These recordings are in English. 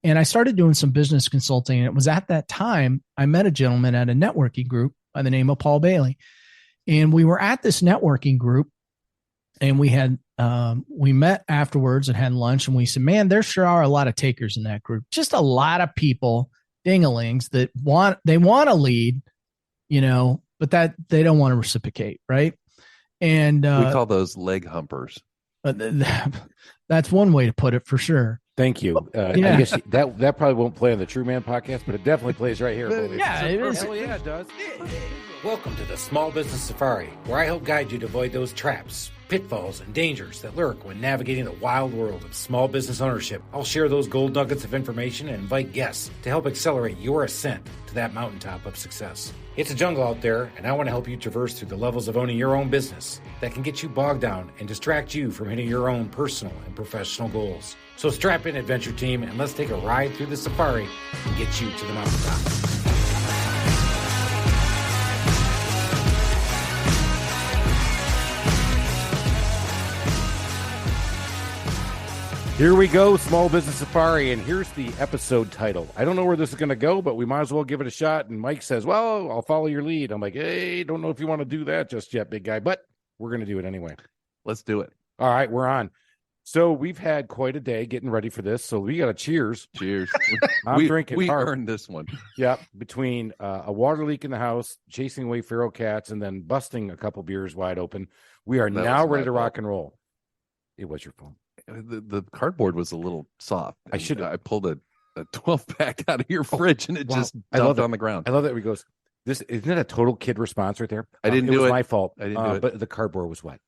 And I started doing some business consulting. And it was at that time I met a gentleman at a networking group by the name of Paul Bailey. And we were at this networking group, and we met afterwards and had lunch, and we said, man, there sure are a lot of takers in that group. Just a lot of people, dingalings, that want to lead, but that they don't want to reciprocate. Right. And we call those leg humpers. That's one way to put it, for sure. Thank you. I guess that probably won't play on the True Man podcast, but it definitely plays right here. Yeah, it is. Hell yeah, it does. Welcome to the Small Business Safari, where I help guide you to avoid those traps, pitfalls, and dangers that lurk when navigating the wild world of small business ownership. I'll share those gold nuggets of information and invite guests to help accelerate your ascent to that mountaintop of success. It's a jungle out there, and I want to help you traverse through the levels of owning your own business that can get you bogged down and distract you from hitting your own personal and professional goals. So strap in, adventure team, and let's take a ride through the safari and get you to the mountaintop. Here we go, Small Business Safari, and here's the episode title. I don't know where this is going to go, but we might as well give it a shot. And Mike says, well, I'll follow your lead. I'm like, hey, don't know if you want to do that just yet, big guy, but we're going to do it anyway. Let's do it. All right, we're on. So we've had quite a day getting ready for this, so we got a cheers. Cheers. I'm drinking. We earned this one. Yeah, between a water leak in the house, chasing away feral cats, and then busting a couple beers wide open, we are now ready to rock and roll. It was your phone. The cardboard was a little soft. I pulled a 12-pack out of your fridge, and it just dumped on the ground. I love that he goes, "This isn't it a total kid response right there?" I didn't do it. It was my fault. I didn't do it. But the cardboard was wet.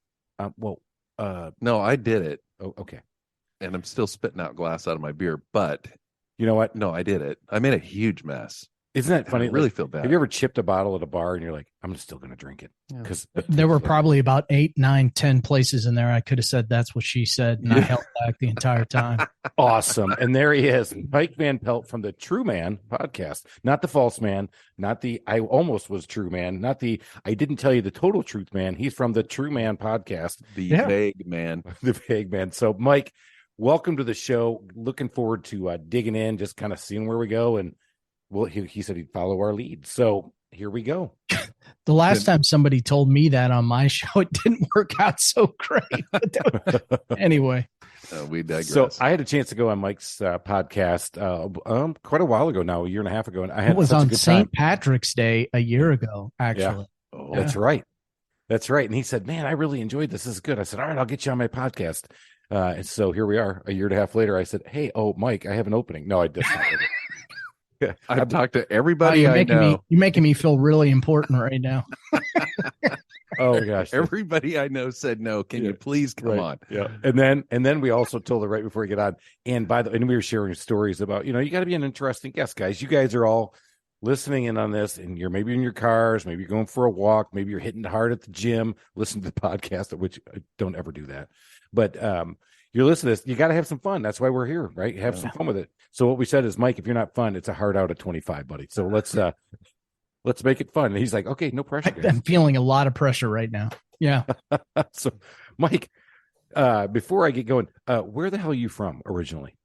No, I did it. Oh, okay. And I'm still spitting out glass out of my beer, but you know what? No, I did it. I made a huge mess. Isn't that funny? I really feel bad. Have you ever chipped a bottle at a bar and you're like, I'm still going to drink it? Because there were probably about 8, 9, 10 places in there I could have said that's what she said, and I held back the entire time. Awesome. And there he is, Mike Van Pelt from the True Man podcast. Not the false man, not the I almost was true man, not the I didn't tell you the total truth man. He's from the True Man podcast. The vague man. The vague man. So, Mike, welcome to the show. Looking forward to digging in, just kind of seeing where we go. And well, he said he'd follow our lead. So here we go. The last time somebody told me that on my show, it didn't work out so great. Anyway. We digress. So I had a chance to go on Mike's podcast quite a while ago now, a year and a half ago. And I had it was such on a good St. time. Patrick's Day a year ago, actually. Yeah. Oh, that's right. That's right. And he said, man, I really enjoyed this. This is good. I said, all right, I'll get you on my podcast. And so here we are a year and a half later. I said, hey, Mike, I have an opening. No, I didn't. I've talked to everybody I know. You're making me feel really important right now. Oh gosh. Everybody I know said no. Can you please come on? Yeah. And then we also told her right before we get on. And we were sharing stories about, you got to be an interesting guest, guys. You guys are all listening in on this, and you're maybe in your cars, maybe you're going for a walk, maybe you're hitting hard at the gym, listen to the podcast, which I don't ever do that. But you're listening to this, you got to have some fun. That's why we're here, right? Have some fun with it. So what we said is, Mike, if you're not fun, it's a hard out of 25, buddy. So let's make it fun. And he's like, okay, no pressure. I'm feeling a lot of pressure right now. Yeah. So, Mike, before I get going, where the hell are you from originally?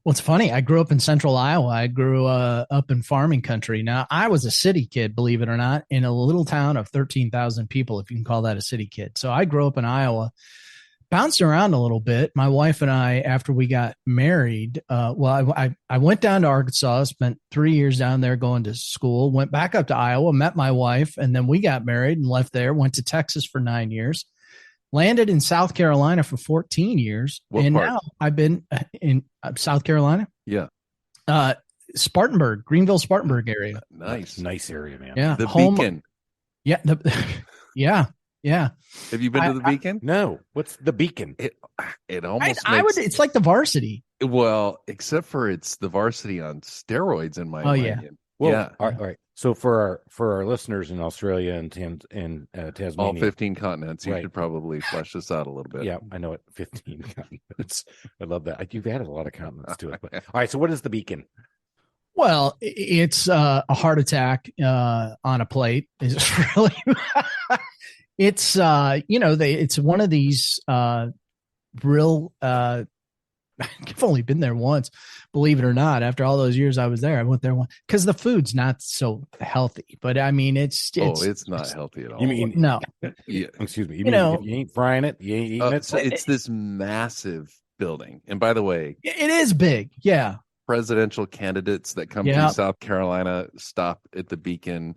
Well, it's funny. I grew up in central Iowa. I grew up in farming country. Now, I was a city kid, believe it or not, in a little town of 13,000 people, if you can call that a city kid. So I grew up in Iowa. Bounced around a little bit. My wife and I, after we got married, I went down to Arkansas, spent 3 years down there going to school, went back up to Iowa, met my wife, and then we got married and left there, went to Texas for 9 years, landed in South Carolina for 14 years. What part? Now I've been in South Carolina. Yeah. Spartanburg, Greenville, Spartanburg area. Nice area, man. Yeah. The Beacon. Yeah. Yeah. Yeah. Have you been to the Beacon? No. What's the Beacon? It almost it's like the Varsity. Well, except for it's the Varsity on steroids in my opinion. Yeah. Well, yeah. All right. So for our listeners in Australia and Tasmania, all 15 continents, you right. should probably flesh this out a little bit. Yeah, I know it. 15 continents. I love that. You've added a lot of continents to it. But all right. So what is the Beacon? Well, it's a heart attack on a plate. Is really. It's it's one of these real I've only been there once, believe it or not. After all those years I was there, I went there once because the food's not so healthy. But I mean, it's not healthy at all. You mean no? Yeah, excuse me. You You mean know- if you ain't frying it, you ain't eating it. So it's this massive building, and by the way, It is big. Yeah. presidential candidates that come Yeah. through South Carolina stop at the Beacon,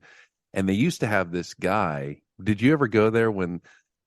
and they used to have this guy. Did you ever go there when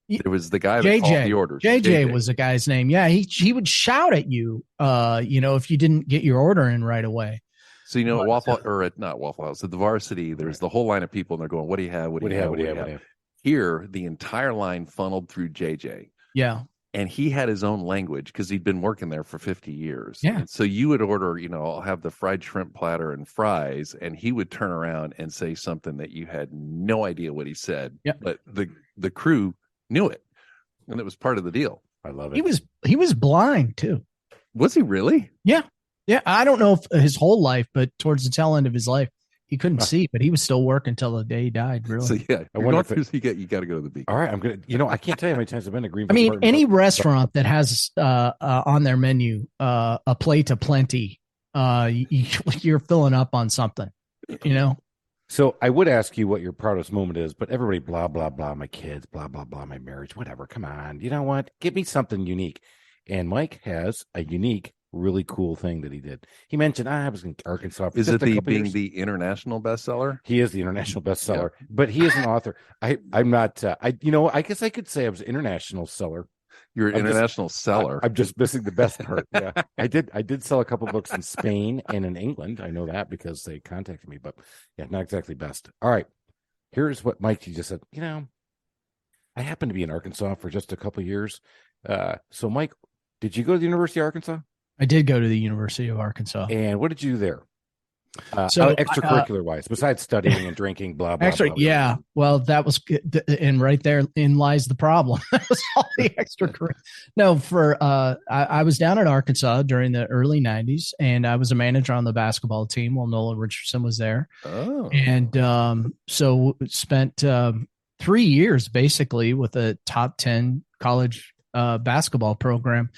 there was the guy that called the orders? JJ was the guy's name. Yeah, he would shout at you, if you didn't get your order in right away. So at Waffle not Waffle House, at the Varsity, there's the whole line of people, and they're going, "What do you have? What do you have? What do you have?" Here, the entire line funneled through JJ. Yeah. And he had his own language because he'd been working there for 50 years. Yeah. And so you would order, I'll have the fried shrimp platter and fries, and he would turn around and say something that you had no idea what he said. Yeah. But the crew knew it, and it was part of the deal. I love it. He was blind too. Was he really? Yeah. Yeah. I don't know if his whole life, but towards the tail end of his life, he couldn't see, but he was still working until the day he died. Really. So yeah, I wonder you got to go to the Beacon. All right, I'm gonna. I can't tell you how many times I've been to Greenville. I mean, any restaurant that has on their menu a plate of plenty, you're filling up on something. So I would ask you what your proudest moment is, but everybody, blah blah blah, my kids, blah blah blah, my marriage, whatever. Come on, you know what? Give me something unique. And Mike has a unique, really cool thing that he did. He mentioned I was in Arkansas. For Is it being years. the international bestseller? He is the international bestseller, but he is an author. I'm not. I guess I could say I was an international seller. You're an international seller. I'm just missing the best part. Yeah, I did sell a couple books in Spain and in England. I know that because they contacted me, but yeah, not exactly best. All right, here's what Mike just said. I happened to be in Arkansas for just a couple of years. So Mike, did you go to the University of Arkansas? I did go to the University of Arkansas. And what did you do there? Extracurricular wise, besides studying and drinking, blah, blah, actually, blah, blah. yeah. Well, that was, and right therein lies the problem. That was all the extracurricular. No, I was down in Arkansas during the early 90s, and I was a manager on the basketball team while Nolan Richardson was there. Oh. And so spent 3 years basically with a top 10 college basketball program.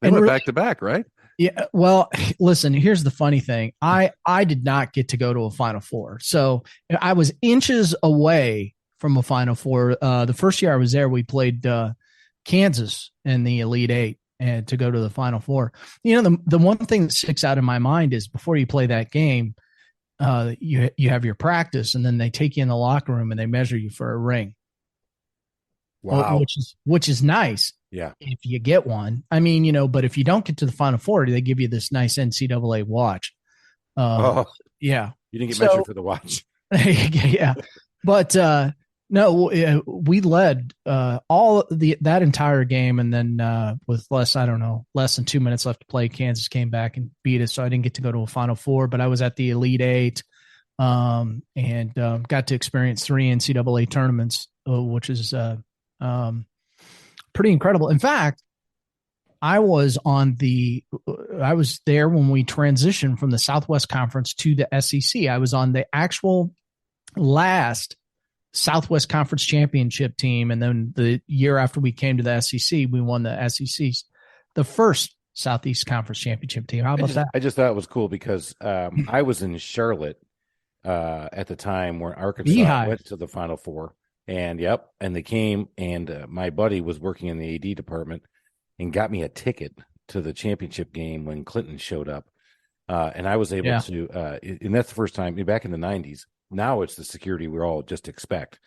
They went back to back, right? Yeah. Well, listen, here's the funny thing. I did not get to go to a Final Four. So I was inches away from a Final Four. The first year I was there, we played Kansas in the Elite Eight and to go to the Final Four. The one thing that sticks out in my mind is before you play that game, you have your practice, and then they take you in the locker room and they measure you for a ring. Wow. Which is nice. Yeah. If you get one. I mean, but if you don't get to the Final Four, they give you this nice NCAA watch. Yeah. You didn't get measured for the watch. Yeah. But no, we led that entire game. And then with less than 2 minutes left to play, Kansas came back and beat us. So I didn't get to go to a Final Four, but I was at the Elite Eight and got to experience 3 NCAA tournaments, which is pretty incredible. In fact, I was there when we transitioned from the Southwest Conference to the SEC. I was on the actual last Southwest Conference championship team. And then the year after we came to the SEC, we won the SEC's, the first Southeast Conference championship team. How about that? I just thought it was cool because I was in Charlotte at the time where Arkansas went to the Final Four. And they came, and my buddy was working in the AD department and got me a ticket to the championship game when Clinton showed up. And I was able to, and that's the first time back in the 90s. Now it's the security we all just expect.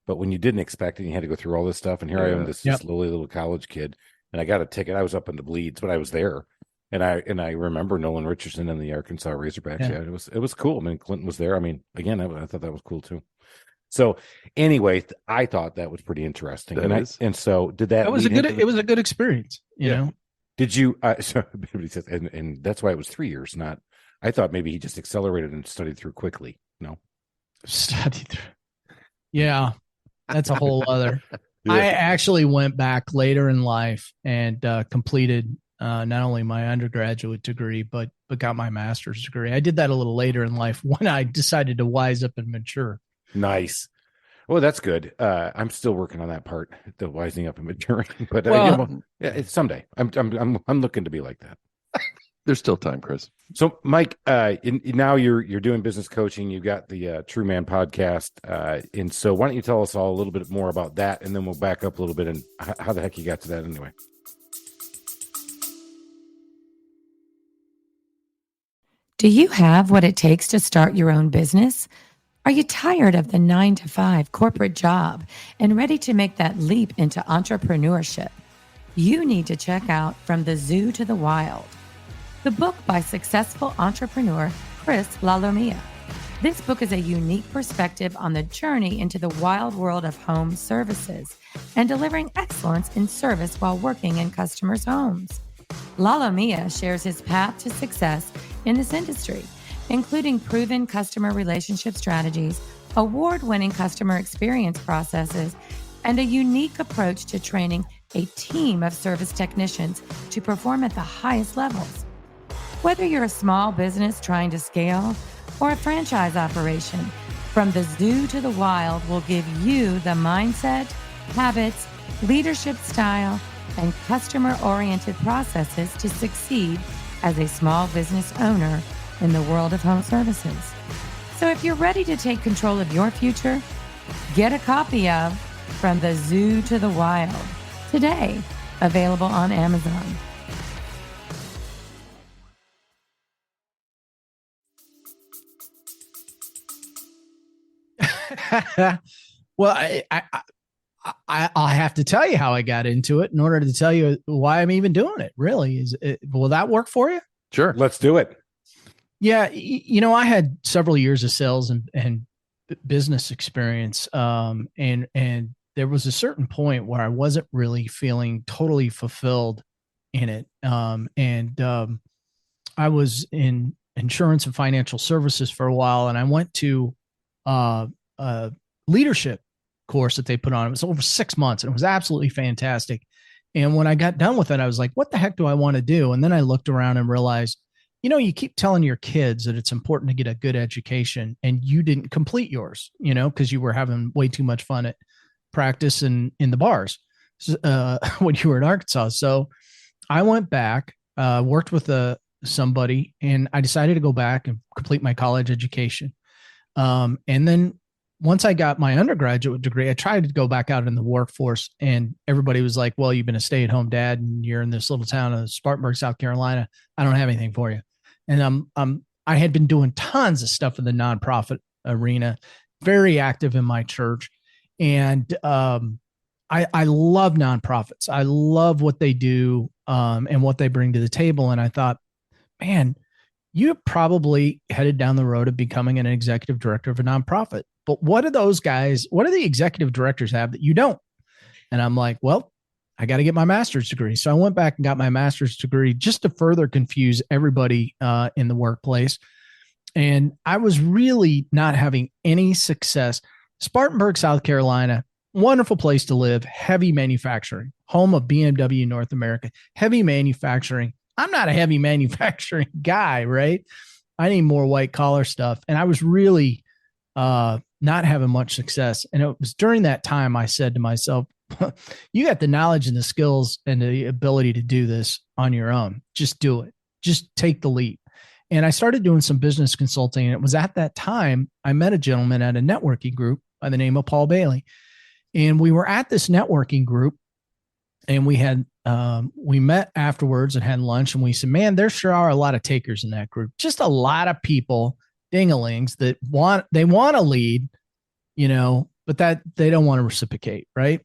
But when you didn't expect it, you had to go through all this stuff. And here I am, this lowly little college kid, and I got a ticket. I was up in the bleeds, but I was there. And I remember Nolan Richardson and the Arkansas Razorbacks. Yeah, it was cool. I mean, Clinton was there. I mean, again, I thought that was cool too. So anyway, I thought that was pretty interesting. And so did that. It was a good experience, you know. Did you? So says, and that's why it was 3 years. Not. I thought maybe he just accelerated and studied through quickly. No, studied through. Yeah, that's a whole other. I actually went back later in life and completed not only my undergraduate degree, but got my master's degree. I did that a little later in life when I decided to wise up and mature. Nice. Well, that's good. I'm still working on that part, the wising up and maturing. But it's someday. I'm looking to be like that. There's still time, Chris. So, Mike, now you're doing business coaching. You've got the True Man podcast, and so why don't you tell us all a little bit more about that, and then we'll back up a little bit and how the heck you got to that anyway. Do you have what it takes to start your own business? Are you tired of the 9-to-5 corporate job and ready to make that leap into entrepreneurship? You need to check out From the Zoo to the Wild, the book by successful entrepreneur Chris Lalvani. This book is a unique perspective on the journey into the wild world of home services and delivering excellence in service while working in customers' homes. Lalvani shares his path to success in this industry, including proven customer relationship strategies, award-winning customer experience processes, and a unique approach to training a team of service technicians to perform at the highest levels. Whether you're a small business trying to scale or a franchise operation, From the Zoo to the Wild will give you the mindset, habits, leadership style, and customer-oriented processes to succeed as a small business owner in the world of home services. So if you're ready to take control of your future, get a copy of From the Zoo to the Wild today, available on Amazon. Well, I'll have to tell you how I got into it in order to tell you why I'm even doing it. Really, will that work for you? Sure, let's do it. Yeah, I had several years of sales and business experience, and there was a certain point where I wasn't really feeling totally fulfilled in it, I was in insurance and financial services for a while, and I went to a leadership course that they put on. It was over 6 months, and it was absolutely fantastic. And when I got done with it, I was like, what the heck do I want to do? And then I looked around and realized, you keep telling your kids that it's important to get a good education, and you didn't complete yours, because you were having way too much fun at practice and in the bars when you were in Arkansas. So I went back, worked with somebody, and I decided to go back and complete my college education. And then once I got my undergraduate degree, I tried to go back out in the workforce, and everybody was like, well, you've been a stay-at-home dad and you're in this little town of Spartanburg, South Carolina. I don't have anything for you. And I had been doing tons of stuff in the nonprofit arena, very active in my church. And I love nonprofits. I love what they do and what they bring to the table. And I thought, man, you probably headed down the road of becoming an executive director of a nonprofit. But what do the executive directors have that you don't? And I'm like, well, I got to get my master's degree. So I went back and got my master's degree just to further confuse everybody in the workplace. And I was really not having any success. Spartanburg, South Carolina, wonderful place to live, heavy manufacturing, home of BMW North America, heavy manufacturing. I'm not a heavy manufacturing guy, right? I need more white collar stuff. And I was really not having much success. And it was during that time I said to myself, you got the knowledge and the skills and the ability to do this on your own. Just do it. Just take the leap. And I started doing some business consulting. And it was at that time I met a gentleman at a networking group by the name of Paul Bailey. And we were at this networking group, and we met afterwards and had lunch, and we said, man, there sure are a lot of takers in that group. Just a lot of people, dingalings, that want to lead, but that they don't want to reciprocate. Right.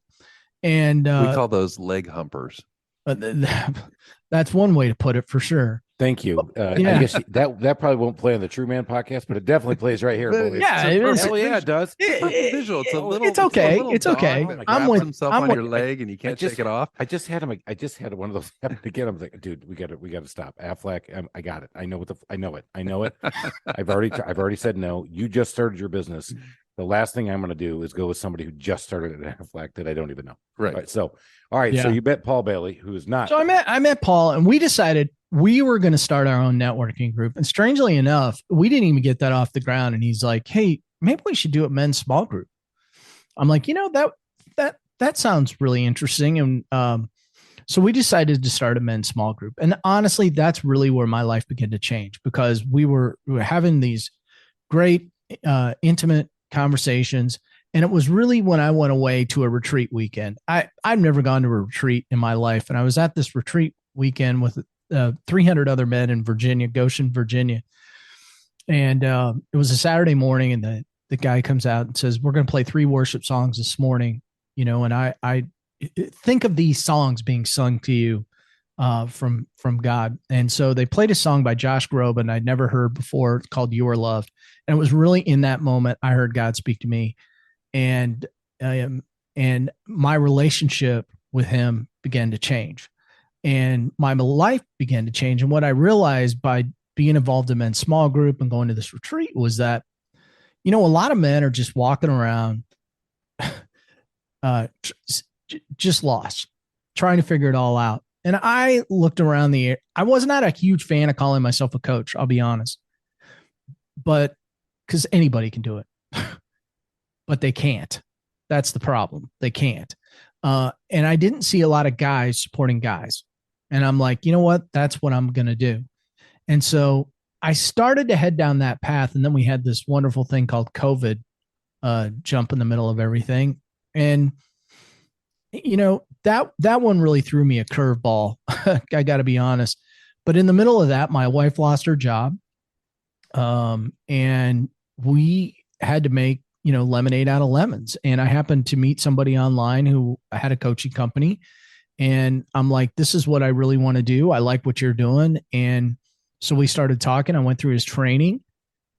And we call those leg humpers. That's one way to put it, for sure. Thank you. I guess that probably won't play on the True Man podcast, but it definitely plays right here. Yeah, it is. Yeah, it does. It's visual. It's a little. It's okay. It's okay. I'm with himself on your leg, and you can't take it off. I just had one of those happen again. I'm like, dude, we got to stop. Affleck, I got it. I know it. I've already said no. You just started your business. The last thing I'm going to do is go with somebody who just started at Affleck that I don't even know. Right. So, all right. Yeah. So you met Paul Bailey, who is not. So I met Paul, and we decided we were going to start our own networking group. And strangely enough, we didn't even get that off the ground. And he's like, hey, maybe we should do a men's small group. I'm like, that sounds really interesting. And So we decided to start a men's small group. And honestly, that's really where my life began to change, because we were having these great, intimate conversations. And it was really when I went away to a retreat weekend. I've never gone to a retreat in my life. And I was at this retreat weekend with 300 other men in Virginia, Goshen, Virginia. And it was a Saturday morning, and the guy comes out and says, we're going to play 3 worship songs this morning, and I think of these songs being sung to you from God. And so they played a song by Josh Groban I'd never heard before, called You Are Loved. And it was really in that moment I heard God speak to me, and my relationship with him began to change, and my life began to change. And what I realized by being involved in men's small group and going to this retreat was that, a lot of men are just walking around, just lost, trying to figure it all out. And I looked around I was not a huge fan of calling myself a coach, I'll be honest, but because anybody can do it, but they can't. That's the problem. They can't. And I didn't see a lot of guys supporting guys. And I'm like, you know what? That's what I'm going to do. And so I started to head down that path. And then we had this wonderful thing called COVID jump in the middle of everything. And, that one really threw me a curveball. I got to be honest. But in the middle of that, my wife lost her job. And we had to make, lemonade out of lemons. And I happened to meet somebody online who had a coaching company. And I'm like, this is what I really want to do. I like what you're doing. And so we started talking. I went through his training,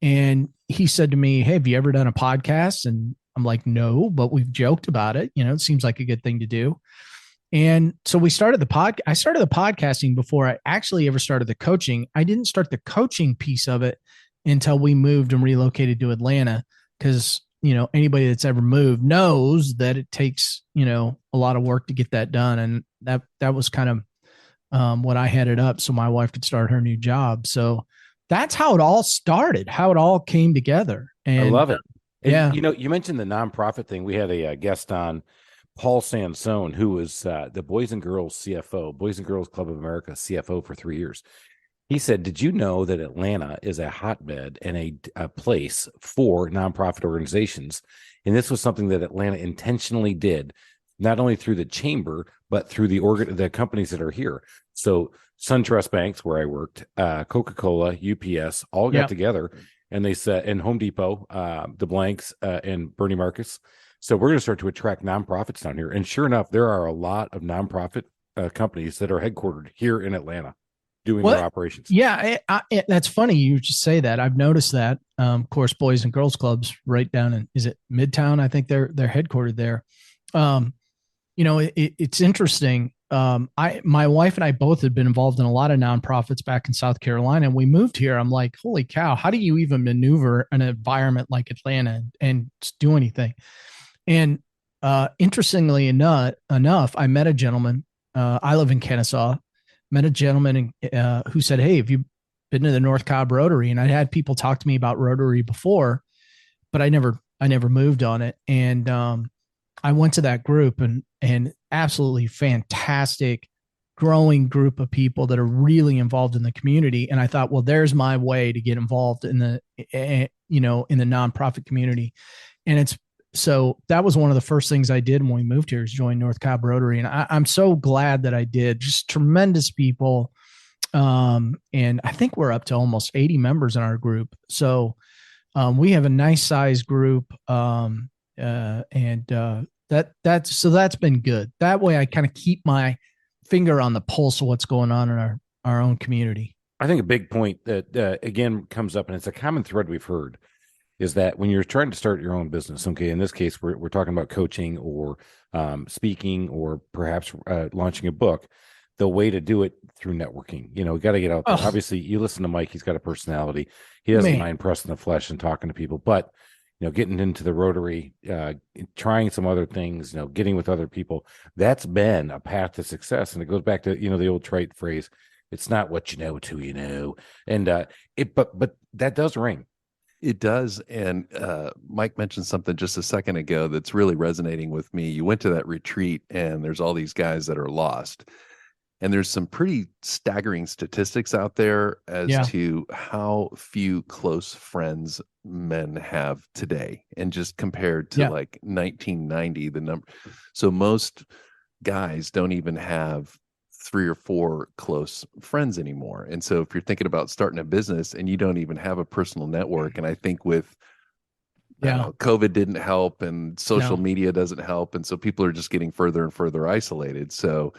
and he said to me, hey, have you ever done a podcast? And I'm like, no, but we've joked about it. It seems like a good thing to do. And so we started the podcast. I started the podcasting before I actually ever started the coaching. I didn't start the coaching piece of it until we moved and relocated to Atlanta, because, anybody that's ever moved knows that it takes, a lot of work to get that done. And that was kind of what I headed up so my wife could start her new job. So that's how it all started, how it all came together. And I love it. And, yeah. You mentioned the nonprofit thing. We had a guest on, Paul Sansone, who was the Boys and Girls CFO, Boys and Girls Club of America CFO for 3 years. He said, did you know that Atlanta is a hotbed and a place for nonprofit organizations? And this was something that Atlanta intentionally did, not only through the chamber, but through the companies that are here. So SunTrust Banks, where I worked, Coca-Cola, UPS, all got together, and they said, and Home Depot, the Blanks, and Bernie Marcus. So we're going to start to attract nonprofits down here. And sure enough, there are a lot of nonprofit companies that are headquartered here in Atlanta doing their operations. Yeah, that's funny. You just say that. I've noticed that. Of course, Boys and Girls Clubs right down in, is it Midtown? I think they're headquartered there. It's interesting. My wife and I both had been involved in a lot of nonprofits back in South Carolina, and we moved here. I'm like, holy cow, how do you even maneuver an environment like Atlanta and do anything? And interestingly enough, I met a gentleman. I live in Kennesaw. Met a gentleman who said, hey, have you been to the North Cobb Rotary? And I'd had people talk to me about Rotary before, but I never moved on it. And I went to that group, and absolutely fantastic, growing group of people that are really involved in the community. And I thought, well, there's my way to get involved in the nonprofit community. And so that was one of the first things I did when we moved here, is join North Cobb Rotary. And I'm so glad that I did. Just tremendous people. And I think we're up to almost 80 members in our group. So we have a nice size group. That's been good. That way I kind of keep my finger on the pulse of what's going on in our own community. I think a big point that again comes up, and it's a common thread we've heard, is that when you're trying to start your own business, okay, in this case, we're talking about coaching or speaking or perhaps launching a book, the way to do it through networking. We got to get out there. Obviously, you listen to Mike, he's got a personality. He doesn't mind pressing the flesh and talking to people, but, getting into the Rotary, trying some other things, getting with other people, that's been a path to success. And it goes back to, the old trite phrase, it's not what you know, it's who you know. And but that does ring. It does. And Mike mentioned something just a second ago that's really resonating with me. You went to that retreat, and there's all these guys that are lost. And there's some pretty staggering statistics out there as to how few close friends men have today. And just compared to like 1990, the number. So most guys don't even have 3 or 4 close friends anymore. And so if you're thinking about starting a business and you don't even have a personal network, and I think with COVID didn't help and social media doesn't help. And so people are just getting further and further isolated. So,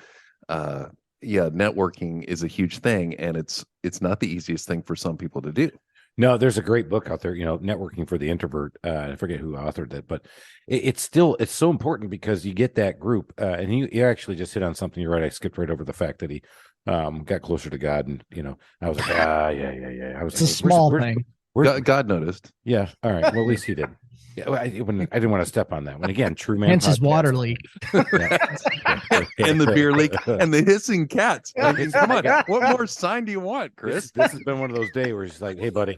networking is a huge thing, and it's not the easiest thing for some people to do. No, there's a great book out there, Networking for the Introvert. I forget who authored it, but it's so important because you get that group. And he actually just hit on something. You're right. I skipped right over the fact that he got closer to God, and I was like, yeah. It's a small thing. God noticed. Yeah. All right. Well, at least he did. Yeah, I didn't want to step on that one again. True man. Hence his water leak. And the beer leak and the hissing cats. I mean, come on, what more sign do you want, Chris? This has been one of those days where he's like, "Hey, buddy,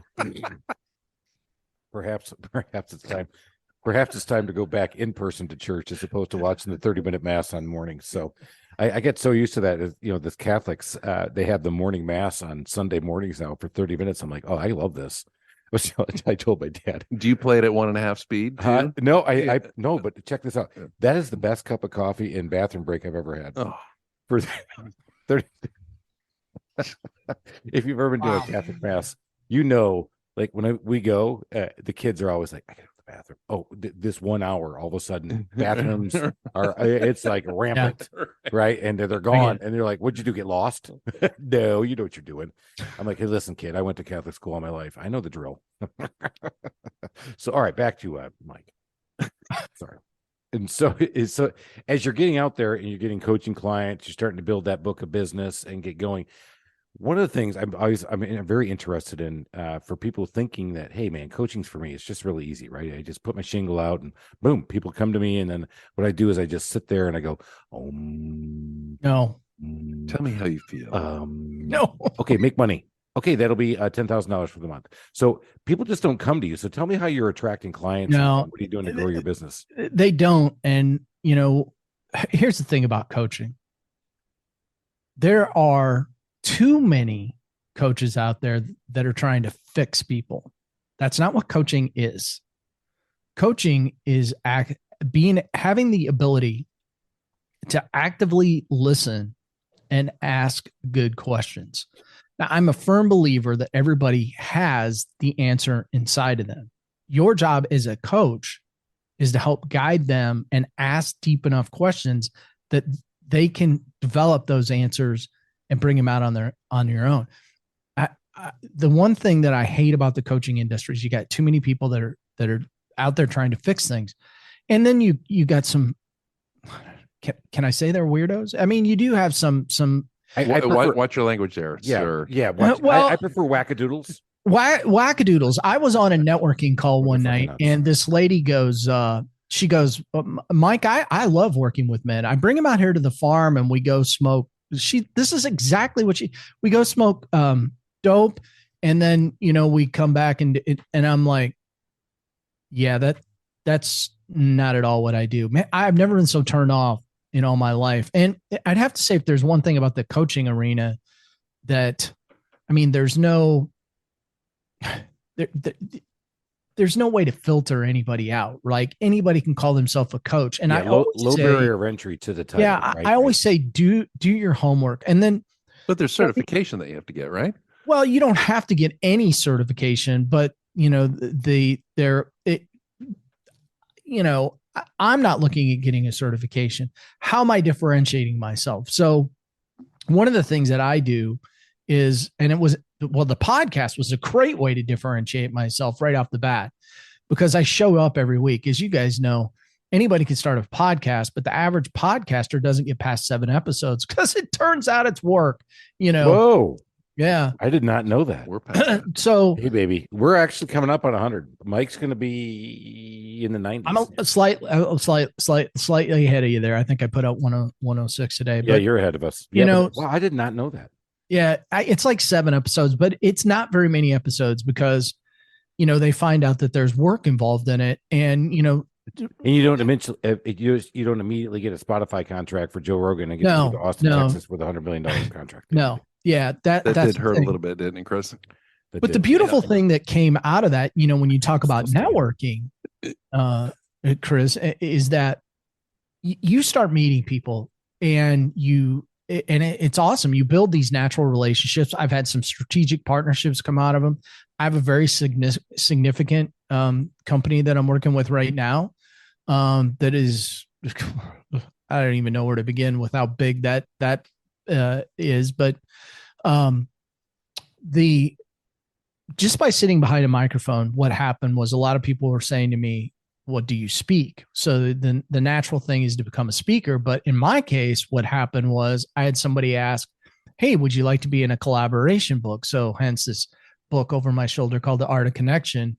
perhaps it's time. Perhaps it's time to go back in person to church as opposed to watching the 30-minute mass on mornings." So I get so used to that. This Catholics, they have the morning mass on Sunday mornings now for 30 minutes. I'm like, oh, I love this. I told my dad. Do you play it at 1.5 speed? No, I no, but check this out. That is the best cup of coffee and bathroom break I've ever had. Oh. For 30. If you've ever been to a Catholic mass, like when we go, the kids are always like, I gotta go to the bathroom. Oh, this 1 hour, all of a sudden, bathrooms it's like rampant, right? And they're gone, and they're like, "What'd you do? Get lost?" No, you know what you're doing. I'm like, "Hey, listen, kid, I went to Catholic school all my life. I know the drill." So, all right, back to Mike. Sorry. And so as you're getting out there and you're getting coaching clients, you're starting to build that book of business and get going. One of the things I'm very interested in for people thinking that, hey, man, coaching's for me. It's just really easy, right? I just put my shingle out and boom, people come to me. And then what I do is I just sit there and I go, no. Tell me how you feel. No. Okay, make money. Okay, that'll be $10,000 for the month. So people just don't come to you. So tell me how you're attracting clients. No. What are you doing to grow your business? They don't. And, here's the thing about coaching. There are too many coaches out there that are trying to fix people. That's not what coaching is. Coaching is having the ability to actively listen and ask good questions. Now, I'm a firm believer that everybody has the answer inside of them. Your job as a coach is to help guide them and ask deep enough questions that they can develop those answers and bring them out on your own. The one thing that I hate about the coaching industry is you got too many people that are out there trying to fix things, and then you got some. Can I say they're weirdos? I mean, you do have some. Watch your language there, sir. Yeah. I prefer wackadoodles. Wackadoodles. I was on a networking call one night, and this lady goes. She goes, Mike, I love working with men. I bring them out here to the farm, and we go smoke. This is exactly what we go smoke dope, and then we come back and I'm like, yeah, that's not at all what I do. Man, I've never been so turned off in all my life. And I'd have to say, if there's one thing about the coaching arena that, I mean, there's no way to filter anybody out. Like anybody can call themselves a coach. And low barrier of entry to the title. Yeah. Right? I always say, do your homework. And then, but there's certification that you have to get, right? Well, you don't have to get any certification, but I'm not looking at getting a certification. How am I differentiating myself? So one of the things that I do is, the podcast was a great way to differentiate myself right off the bat, because I show up every week. As you guys know, anybody can start a podcast, but the average podcaster doesn't get past 7 episodes because it turns out it's work, Whoa. Yeah. I did not know that. We're past So, hey, baby, we're actually coming up on 100. Mike's going to be in the 90s. I'm slightly ahead of you there. I think I put out 106 today. But, yeah, you're ahead of us. Wow, I did not know that. Yeah, it's like 7 episodes, but it's not very many episodes because, they find out that there's work involved in it. And, And you don't immediately get a Spotify contract for Joe Rogan and get to go to Austin, Texas with $100 million contract. No. Yeah. That did hurt a little bit, didn't it, Chris? But the beautiful thing that came out of that, when you talk about networking, Chris, is that you start meeting people and it's awesome. You build these natural relationships. I've had some strategic partnerships come out of them. I have a very significant company that I'm working with right now that is, I don't even know where to begin with how big that is. But just by sitting behind a microphone, what happened was a lot of people were saying to me, what do you speak? So the natural thing is to become a speaker. But in my case, what happened was I had somebody ask, hey, would you like to be in a collaboration book? So hence this book over my shoulder called The Art of Connection.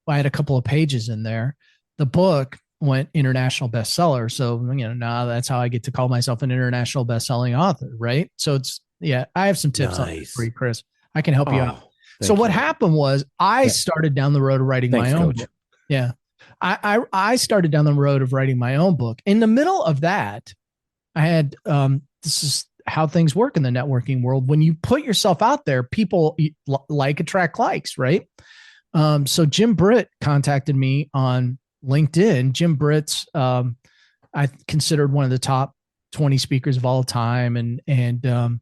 I had a couple of pages in there. The book went international bestseller. So, now that's how I get to call myself an international bestselling author, right? So I have some tips on it for you, Chris. I can help you out. So what happened was I started down the road of writing my own book. Yeah. I started down the road of writing my own book. In the middle of that, I had, this is how things work in the networking world. When you put yourself out there, people attract likes, right? So Jim Britt contacted me on LinkedIn. Jim Britt's, I considered one of the top 20 speakers of all time. And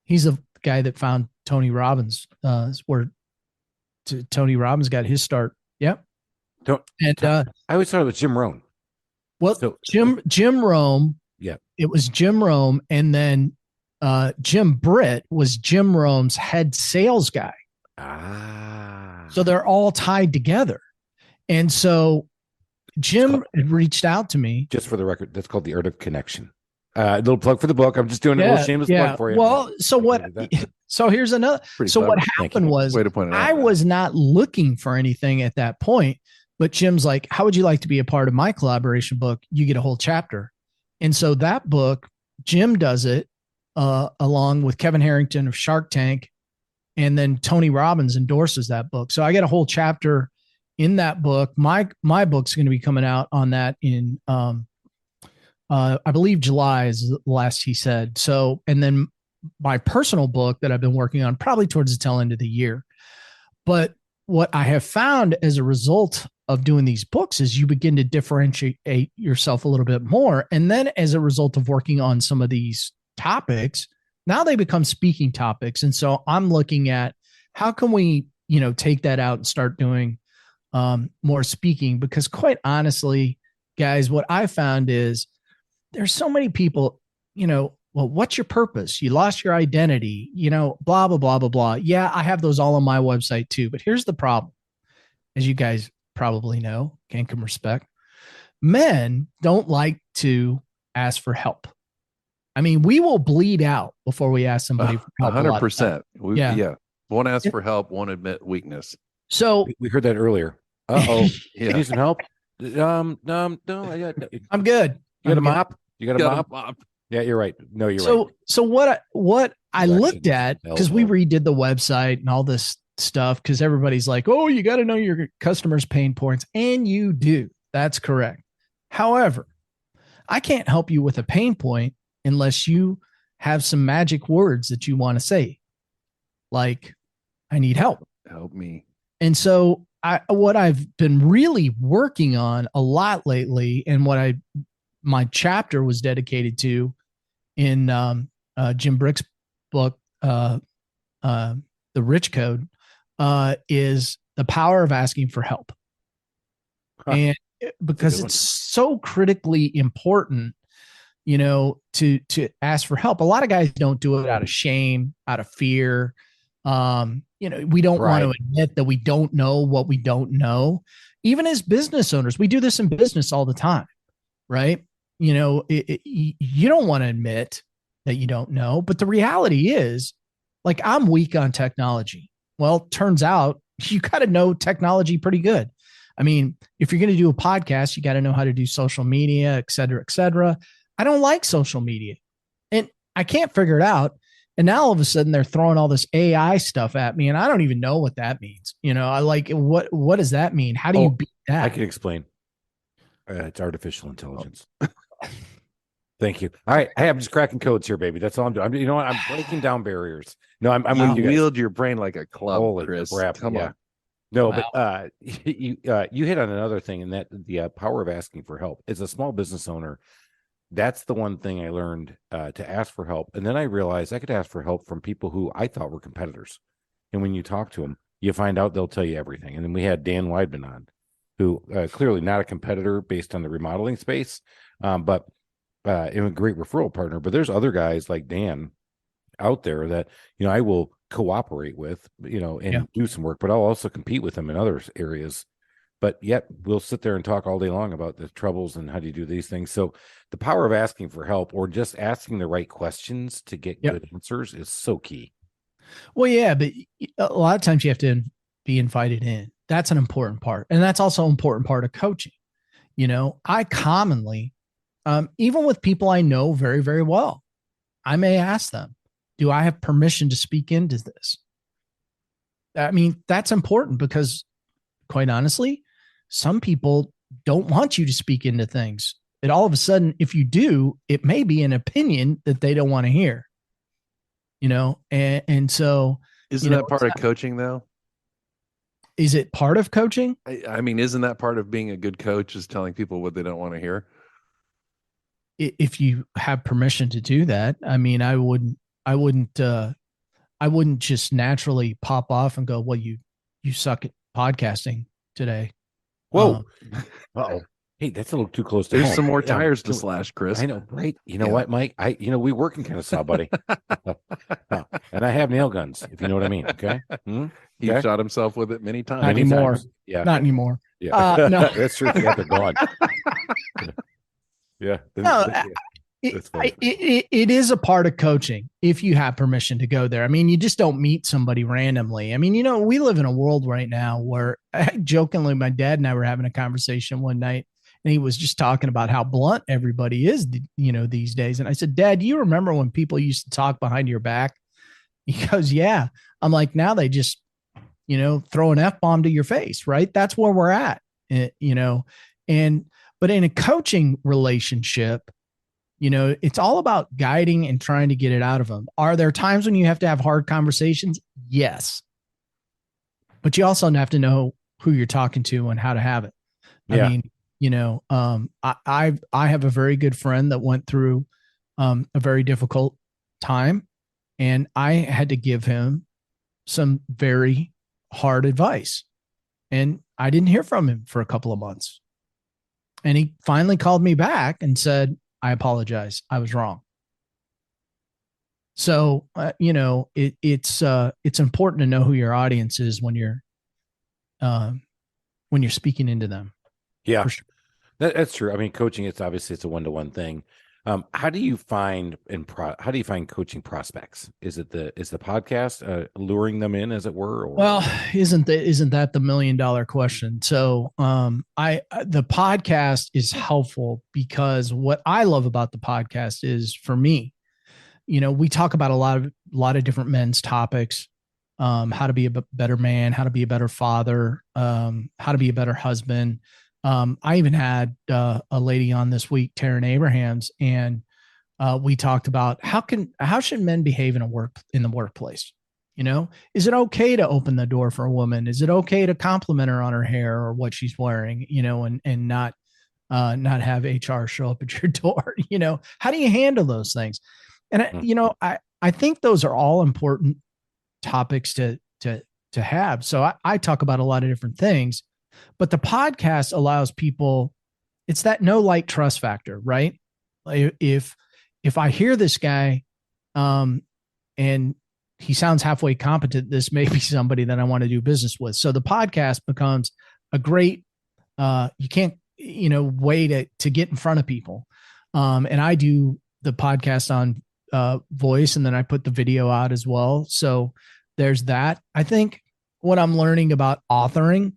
he's a guy that found Tony Robbins, where Tony Robbins got his start. Yep. I always thought it was Jim Rohn. Well, Jim Rome. Yeah. It was Jim Rome. And then Jim Britt was Jim Rome's head sales guy. So they're all tied together. And so Jim had reached out to me. Just for the record, that's called The Art of Connection. Little plug for the book. I'm just doing a little shameless plug for you. Well, so here's another. So what happened was I was not looking for anything at that point, but Jim's like, how would you like to be a part of my collaboration book? You get a whole chapter. And so that book, Jim does it along with Kevin Harrington of Shark Tank. And then Tony Robbins endorses that book. So I get a whole chapter in that book. My book's going to be coming out on that in, I believe July is the last he said. So, and then my personal book that I've been working on probably towards the tail end of the year. But what I have found as a result of doing these books is you begin to differentiate yourself a little bit more. And then as a result of working on some of these topics, now they become speaking topics. And so I'm looking at how can we, take that out and start doing more speaking, because quite honestly, guys, what I found is there's so many people, well, what's your purpose? You lost your identity, blah, blah, blah, blah, blah. Yeah, I have those all on my website too. But here's the problem. As you guys probably know, Gankum respect, men don't like to ask for help. I mean, we will bleed out before we ask somebody for help. 100%. Yeah. Won't ask for help, won't admit weakness. So we heard that earlier. Uh-oh. Yeah. Need some help? No, I'm good. You got a mop? You got a mop? Yeah, you're right. No, you're right. So what I looked at, because we redid the website and all this stuff, because everybody's like, oh, you got to know your customers' pain points. And you do. That's correct. However, I can't help you with a pain point unless you have some magic words that you want to say. Like, I need help. Help me. And so what I've been really working on a lot lately, and what my chapter was dedicated to in Jim Brick's book, The Rich Code, is the power of asking for help. And because it's so critically important, to ask for help. A lot of guys don't do it out of shame, out of fear. We don't want to admit that we don't know what we don't know. Even as business owners, we do this in business all the time, right? You don't want to admit that you don't know, but the reality is, like, I'm weak on technology. Well, turns out you got to know technology pretty good. I mean, if you're going to do a podcast, you got to know how to do social media, et cetera, et cetera. I don't like social media and I can't figure it out. And now all of a sudden they're throwing all this AI stuff at me and I don't even know what that means. I like, what does that mean? How do you beat that? I can explain. It's artificial intelligence. Thank you. All right. Hey, I'm just cracking codes here, baby. That's all I'm doing. You know what? I'm breaking down barriers. No, I'm with you guys. Wield your brain like a club, Holy Chris. crap. Come on. No, Wow. but you hit on another thing, and that the power of asking for help. As a small business owner, that's the one thing I learned to ask for help. And then I realized I could ask for help from people who I thought were competitors. And when you talk to them, you find out they'll tell you everything. And then we had Dan Weidman on, who clearly not a competitor based on the remodeling space, but a great referral partner. But there's other guys like Dan out there that, I will cooperate with, and do some work, but I'll also compete with them in other areas. But yet we'll sit there and talk all day long about the troubles and how do you do these things. So the power of asking for help or just asking the right questions to get good answers is so key. Well, yeah, but a lot of times you have to be invited in. That's an important part. And that's also an important part of coaching. I commonly, even with people I know very, very well, I may ask them, do I have permission to speak into this? I mean, that's important because quite honestly, some people don't want you to speak into things. And all of a sudden, if you do, it may be an opinion that they don't want to hear, and so. Isn't that part of coaching though? Is it part of coaching? I mean, isn't that part of being a good coach is telling people what they don't want to hear? If you have permission to do that, I mean, I wouldn't just naturally pop off and go, well, you suck at podcasting today. Whoa. Uh-oh. Hey, that's a little too close to There's home. some more tires to slash, Chris. I know, right? You know what, Mike? We work in Kennesaw, buddy. And I have nail guns, if you know what I mean. Okay. He shot himself with it many times. Not anymore. Yeah. Not anymore. Yeah. No. That's true. Yeah, they're gone. Yeah. No, it is a part of coaching if you have permission to go there. I mean, you just don't meet somebody randomly. I mean, we live in a world right now where jokingly, my dad and I were having a conversation one night and he was just talking about how blunt everybody is, these days. And I said, Dad, do you remember when people used to talk behind your back? He goes, yeah. I'm like, now they just, throw an F-bomb to your face, right? That's where we're at, but in a coaching relationship, it's all about guiding and trying to get it out of them. Are there times when you have to have hard conversations? Yes. But you also have to know who you're talking to and how to have it. Yeah. I mean, I have a very good friend that went through a very difficult time, and I had to give him some very hard advice, and I didn't hear from him for a couple of months. And he finally called me back and said, I apologize. I was wrong. So, it's important to know who your audience is when you're speaking into them. Yeah, for sure. That's true. I mean, coaching, it's a one-to-one thing. How do you find coaching prospects? Is the podcast luring them in, as it were? Or? Well, isn't that the $1 million question? So, the podcast is helpful because what I love about the podcast is, for me, we talk about a lot of different men's topics, how to be a better man, how to be a better father, how to be a better husband. I even had a lady on this week, Taryn Abrahams, and we talked about how should men behave in the workplace? Is it okay to open the door for a woman? Is it okay to compliment her on her hair or what she's wearing? And not have HR show up at your door. How do you handle those things? And I think those are all important topics to have. So I talk about a lot of different things. But the podcast allows people, it's that know, like, trust factor, right? If I hear this guy and he sounds halfway competent, this may be somebody that I want to do business with. So the podcast becomes a great, way to get in front of people. And I do the podcast on voice, and then I put the video out as well. So there's that. I think what I'm learning about authoring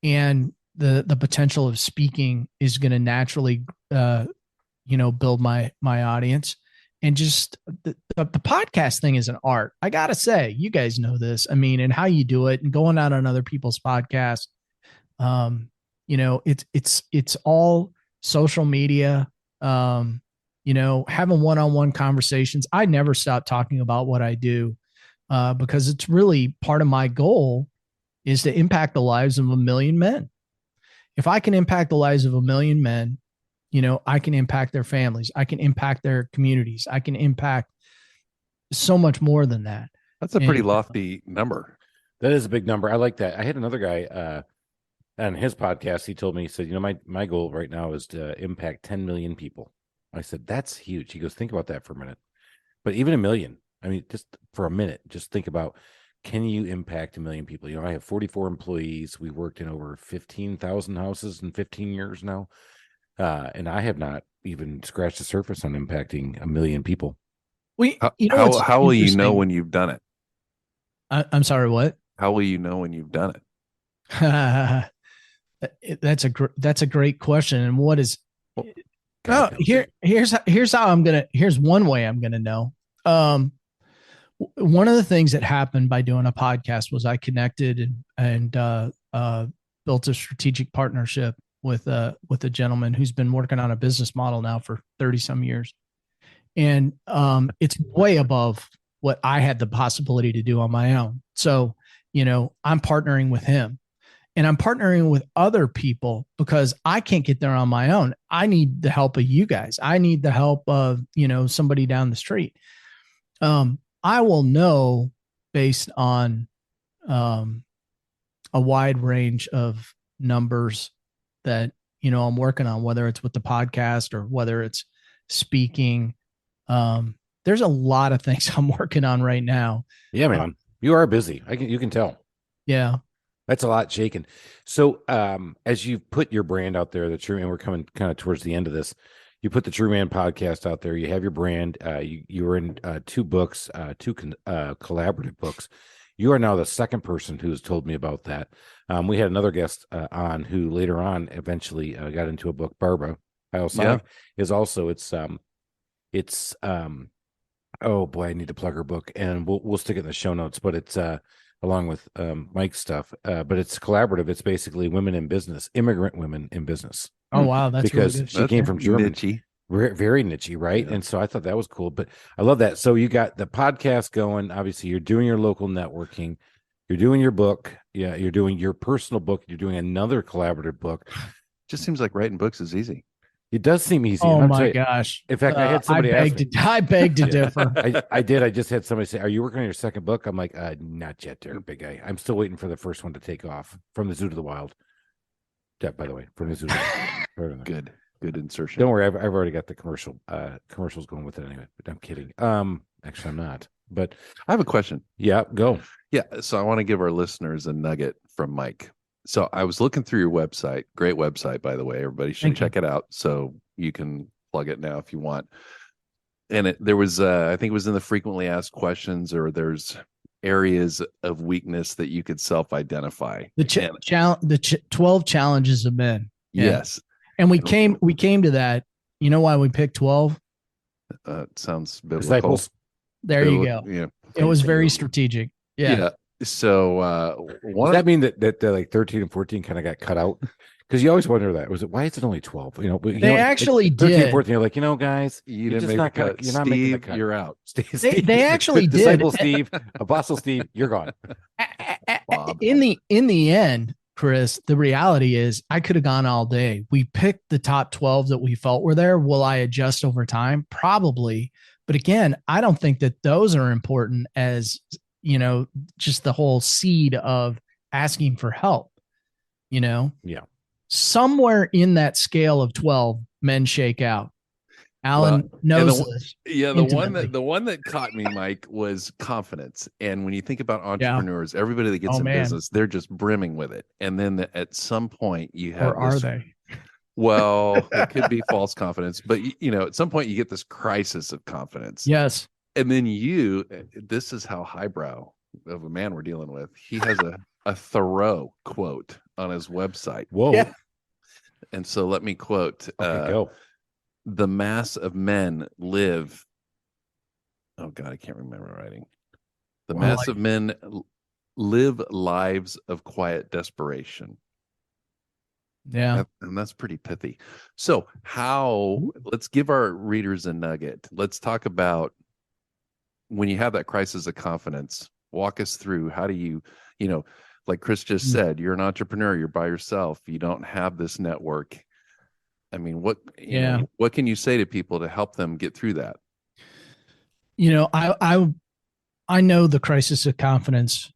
and the potential of speaking is going to naturally, build my audience. And just the podcast thing is an art. I got to say, you guys know this. I mean, and how you do it and going out on other people's podcasts. it's all social media, having one-on-one conversations. I never stop talking about what I do, because it's really part of my goal is to impact the lives of 1 million men. If I can impact the lives of 1 million men, I can impact their families. I can impact their communities. I can impact so much more than that. That's a pretty lofty number. That is a big number. I like that. I had another guy on his podcast. He told me, he said, my goal right now is to impact 10 million people. I said, that's huge. He goes, think about that for a minute. But even 1 million, I mean, just for a minute, just think about, can you impact 1 million people? I have 44 employees. We worked in over 15,000 houses in 15 years now. And I have not even scratched the surface on impacting 1 million people. How will you know when you've done it? I'm sorry, what? How will you know when you've done it? That's a great question. And what is? Here's one way I'm gonna know. One of the things that happened by doing a podcast was I connected and built a strategic partnership with a gentleman who's been working on a business model now for 30 some years. And it's way above what I had the possibility to do on my own. So, I'm partnering with him, and I'm partnering with other people because I can't get there on my own. I need the help of you guys. I need the help of, somebody down the street. I will know based on a wide range of numbers that, I'm working on, whether it's with the podcast or whether it's speaking. There's a lot of things I'm working on right now. Yeah, man, you are busy. You can tell. Yeah. That's a lot shaken. So, as you put your brand out there, and we're coming kind of towards the end of this, you put the True Man podcast out there. You have your brand. You were in 2 books, 2 collaborative books. You are now the second person who has told me about that. We had another guest on who later on eventually got into a book. Barbara Heil is also oh boy, I need to plug her book, and we'll stick it in the show notes. But it's along with Mike's stuff. But it's collaborative. It's basically women in business, immigrant women in business. Oh wow, that's because really good. she came from Germany. Niche-y. Very niche-y, right? Yeah. And so I thought that was cool. But I love that. So you got the podcast going. Obviously, you're doing your local networking. You're doing your book. Yeah, you're doing your personal book. You're doing another collaborative book. Just seems like writing books is easy. It does seem easy. Oh my gosh! In fact, I had somebody ask me. I beg to differ. I did. I just had somebody say, "Are you working on your second book?" I'm like, "Not yet, there, big guy. I'm still waiting for the first one to take off." From the Zoo to the Wild. Yeah, by the way, from the Zoo to the Wild. Good insertion. Don't worry, I've already got the commercials going with it anyway. But I'm kidding. Actually, I'm not. But I have a question. Yeah, go. Yeah, so I want to give our listeners a nugget from Mike. So I was looking through your website. Great website, by the way. Everybody should check it out. So you can plug it now if you want. And there was, I think it was in the frequently asked questions, or there's areas of weakness that you could self-identify. The 12 challenges of men. Yeah. Yes. And we came to that. You know why we picked 12? Sounds biblical. Disciples. There you go. Yeah. It was very strategic. Yeah. So does that mean that like 13 and 14 kind of got cut out? Because you always wonder that. Why is it only 12? They actually 13 did. and 14, you're like, guys, you're not making the cut. You're out. Steve, they actually did. Disciple Steve, Apostle Steve, you're gone. In the end, Chris, the reality is I could have gone all day. We picked the top 12 that we felt were there. Will I adjust over time? Probably. But again, I don't think that those are important as, just the whole seed of asking for help, Yeah. Somewhere in that scale of 12, men shake out. Alan knows this. Yeah, the one that caught me, Mike, was confidence. And when you think about entrepreneurs, everybody that gets in business, they're just brimming with it. And then at some point you have, or are they? Well, it could be false confidence, but at some point you get this crisis of confidence. Yes. And then this is how highbrow of a man we're dealing with. He has a Thoreau quote on his website. Whoa. Yeah. And so let me quote. Go. The mass of men live. Oh God, I can't remember writing. The mass of men live lives of quiet desperation. Yeah. And that's pretty pithy. So let's give our readers a nugget. Let's talk about when you have that crisis of confidence. Walk us through, how do you, like Chris just said, you're an entrepreneur, you're by yourself, you don't have this network. I mean, what can you say to people to help them get through that? I know the crisis of confidence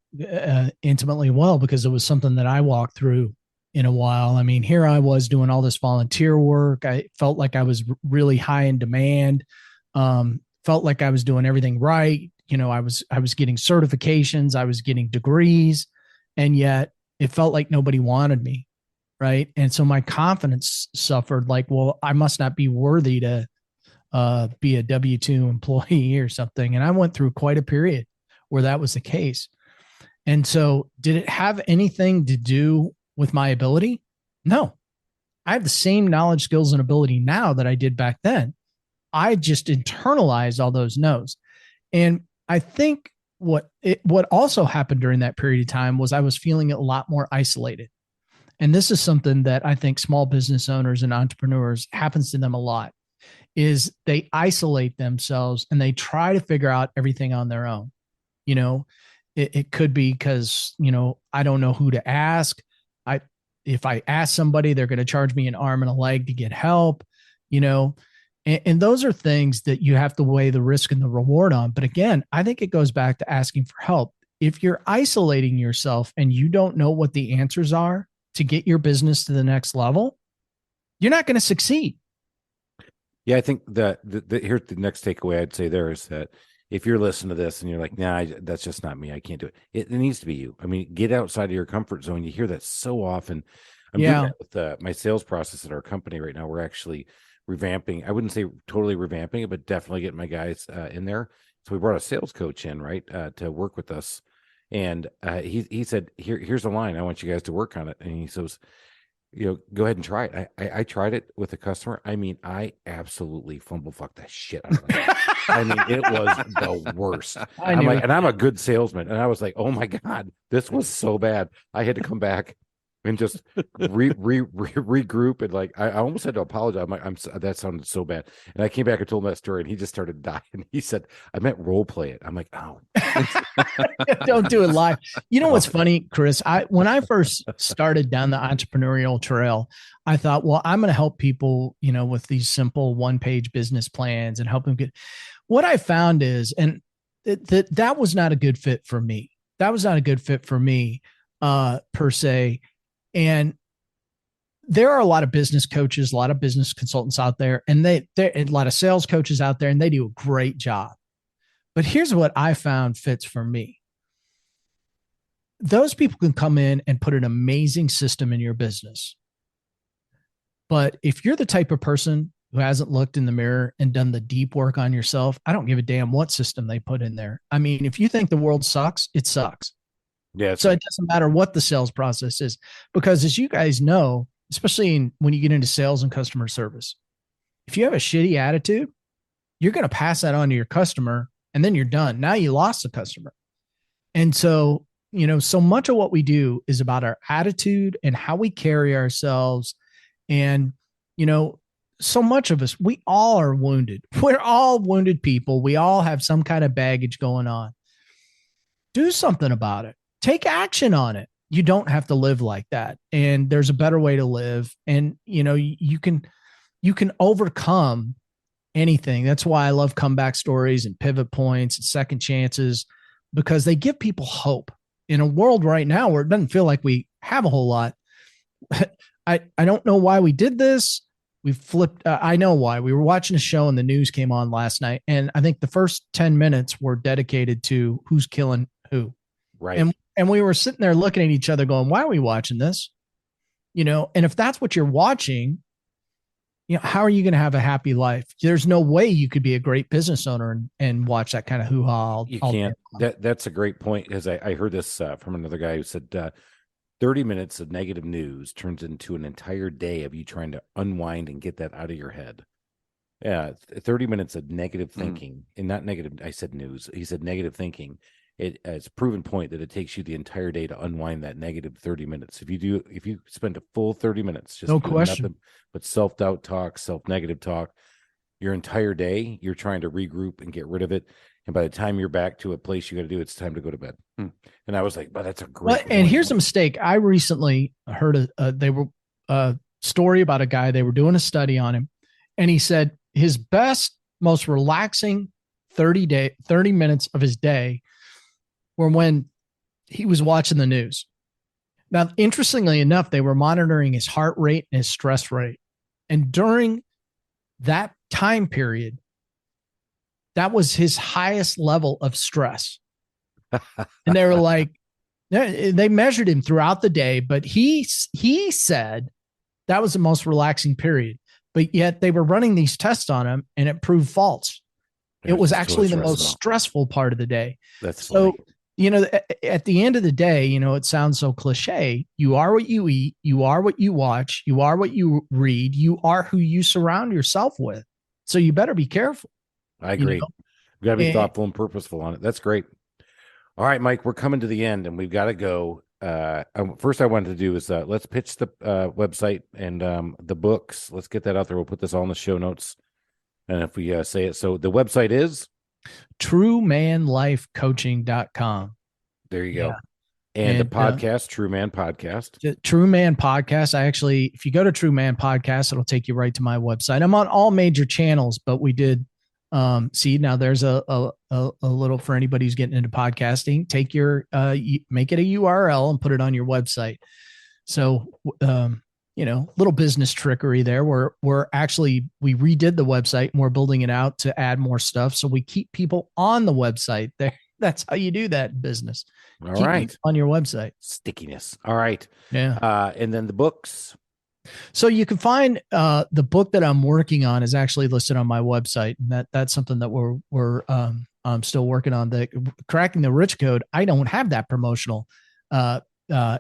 intimately well, because it was something that I walked through in a while. I mean, here I was doing all this volunteer work. I felt like I was really high in demand. Felt like I was doing everything right. I was getting certifications, I was getting degrees, and yet it felt like nobody wanted me. Right. And so my confidence suffered, like, well, I must not be worthy to be a W-2 employee or something. And I went through quite a period where that was the case. And so did it have anything to do with my ability? No. I have the same knowledge, skills, and ability now that I did back then. I just internalized all those no's. And I think what also happened during that period of time was I was feeling a lot more isolated. And this is something that I think small business owners and entrepreneurs happens to them a lot, is they isolate themselves and they try to figure out everything on their own. It could be because, I don't know who to ask. If I ask somebody, they're going to charge me an arm and a leg to get help, and those are things that you have to weigh the risk and the reward on. But again, I think it goes back to asking for help. If you're isolating yourself and you don't know what the answers are to get your business to the next level, you're not going to succeed. Yeah, I think that here's the next takeaway I'd say there is that if you're listening to this and you're like, nah, that's just not me, I can't do it. It needs to be you. I mean, get outside of your comfort zone. You hear that so often. I'm doing that with my sales process at our company right now. We're actually revamping. I wouldn't say totally revamping it, but definitely getting my guys in there. So we brought a sales coach in, right, to work with us. And he said, here's a line. I want you guys to work on it. And he says, go ahead and try it. I tried it with a customer. I mean, I absolutely fucked the shit out of it. I mean, it was the worst. And I'm a good salesman. And I was like, oh my God, this was so bad. I had to come back and just regroup. And like, I almost had to apologize. That sounded so bad. And I came back and told him that story and he just started dying. He said, I meant role play it. I'm like, oh, don't do it live. You know what's funny, Chris? When I first started down the entrepreneurial trail, I thought, well, I'm going to help people, with these simple one-page business plans and help them get. What I found is, and that was not a good fit for me. That was not a good fit for me, per se. And there are a lot of business coaches, a lot of business consultants out there, and there a lot of sales coaches out there, and they do a great job. But here's what I found fits for me. Those people can come in and put an amazing system in your business. But if you're the type of person who hasn't looked in the mirror and done the deep work on yourself, I don't give a damn what system they put in there. I mean, if you think the world sucks, it sucks. Yeah. So it doesn't matter what the sales process is, because as you guys know, especially when you get into sales and customer service, if you have a shitty attitude, you're going to pass that on to your customer and then you're done. Now you lost the customer. And so, so much of what we do is about our attitude and how we carry ourselves. And, so much of us, we all are wounded. We're all wounded people. We all have some kind of baggage going on. Do something about it. Take action on it. You don't have to live like that. And there's a better way to live. And, you can overcome anything. That's why I love comeback stories and pivot points and second chances, because they give people hope in a world right now where it doesn't feel like we have a whole lot. I don't know why we did this. We flipped. I know why. We were watching a show and the news came on last night. And I think the first 10 minutes were dedicated to who's killing who. Right. And we were sitting there looking at each other going, why are we watching this? And if that's what you're watching, how are you going to have a happy life? There's no way you could be a great business owner and watch that kind of hoo-ha. You can't. That's a great point, because I heard this from another guy who said 30 minutes of negative news turns into an entire day of you trying to unwind and get that out of your head. Yeah, 30 minutes of negative thinking, and not negative. I said news. He said negative thinking it's a proven point that it takes you the entire day to unwind that negative 30 minutes. If you spend a full 30 minutes just no doing question, nothing but self-doubt talk, self-negative talk, your entire day, you're trying to regroup and get rid of it. And by the time you're back to a place you got to do, it's time to go to bed. And I was like, well, that's a great point. And here's a mistake. I recently heard a story about a guy. They were doing a study on him, and he said his best, most relaxing 30 minutes of his day were when he was watching the news. Now, interestingly enough, they were monitoring his heart rate and his stress rate. And during that time period, that was his highest level of stress. And they were like, they measured him throughout the day, but he said that was the most relaxing period. But yet they were running these tests on him, and it proved false. It was actually the most stressful part of the day. That's so funny. You know, at the end of the day, you know, it sounds so cliche. You are what you eat. You are what you watch. You are what you read. You are who you surround yourself with. So you better be careful. I agree. We've got to be thoughtful and purposeful on it. That's great. All right, Mike, we're coming to the end, and we've got to go. First I wanted to do is let's pitch the website and the books. Let's get that out there. We'll put this all in the show notes. And if we say it, so the website is truemanlifecoaching.com. There you go. Yeah. And the podcast, True Man Podcast. True Man Podcast. If you go to True Man Podcast, it'll take you right to my website. I'm on all major channels, but we did see now there's a little for anybody who's getting into podcasting, take your make it a URL and put it on your website. So you know, little business trickery there. We redid the website and we're building it out to add more stuff. So we keep people on the website there. That's how you do that in business. All right. On your website. Stickiness. All right. Yeah. And then the books. So you can find the book that I'm working on is actually listed on my website. And that's something that I'm still working on. The Cracking the Rich Code. I don't have that promotional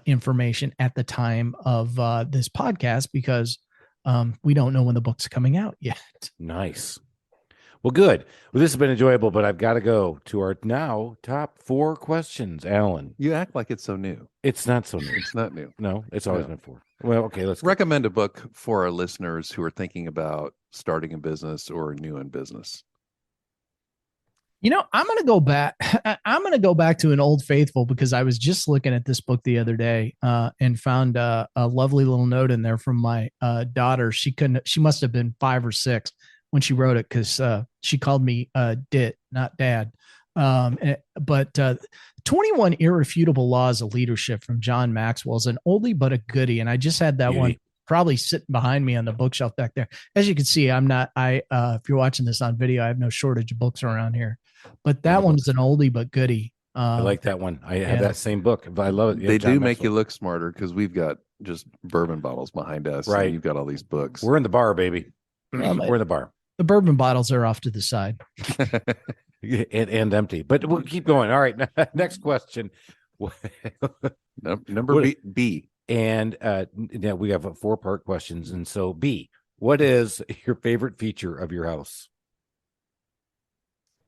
information at the time of this podcast because we don't know when the book's coming out yet. Nice. Well, good. Well, this has been enjoyable, but I've got to go to our now top 4 questions. Alan, you act like it's so new. It's not so new. It's not new. No, it's always been 4. Well, okay, let's recommend a book for our listeners who are thinking about starting a business or new in business. You know, I'm going to go back. I'm going to go back to an old faithful because I was just looking at this book the other day and found a lovely little note in there from my daughter. She must have been 5 or 6 when she wrote it because she called me Dit, not Dad. But 21 Irrefutable Laws of Leadership from John Maxwell is an oldie but a goodie, and I just had that one probably sitting behind me on the bookshelf back there. As you can see, if you're watching this on video, I have no shortage of books around here. But that one's an oldie but goodie. I like that one. I have that same book. I love it. They do make you look smarter because we've got just bourbon bottles behind us. Right. You've got all these books. We're in the bar, baby. We're in the bar. The bourbon bottles are off to the side. and empty. But we'll keep going. All right. Next question. Number B. And now we have 4-part questions. And so B, what is your favorite feature of your house?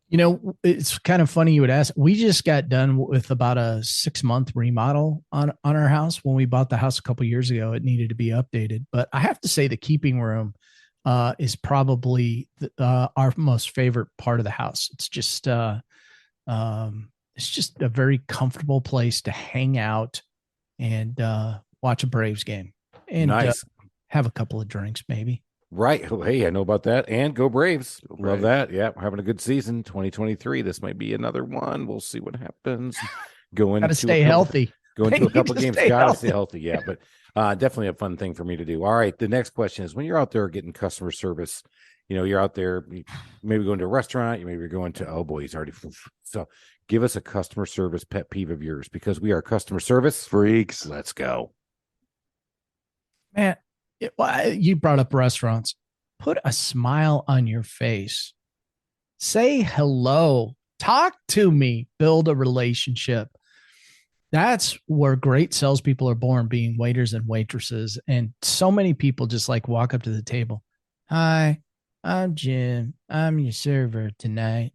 You know, it's kind of funny you would ask. We just got done with about a 6-month remodel on our house. When we bought the house a couple of years ago, it needed to be updated. But I have to say the keeping room is probably our most favorite part of the house. It's just a very comfortable place to hang out and watch a Braves game and have a couple of drinks, maybe. Right. Oh, hey, I know about that. And go Braves. Love that. Yeah. We're having a good season. 2023. This might be another one. We'll see what happens. Gotta stay healthy. Going to a couple of games. Gotta stay healthy. Yeah. But definitely a fun thing for me to do. All right. The next question is when you're out there getting customer service, you know, you're out there, maybe going to a restaurant, you maybe you're going to, oh boy, he's already. So give us a customer service pet peeve of yours because we are customer service freaks. Let's go. Man. You brought up restaurants. Put a smile on your face. Say hello. Talk to me. Build a relationship. That's where great salespeople are born, being waiters and waitresses. And so many people just like walk up to the table. Hi, I'm Jim. I'm your server tonight.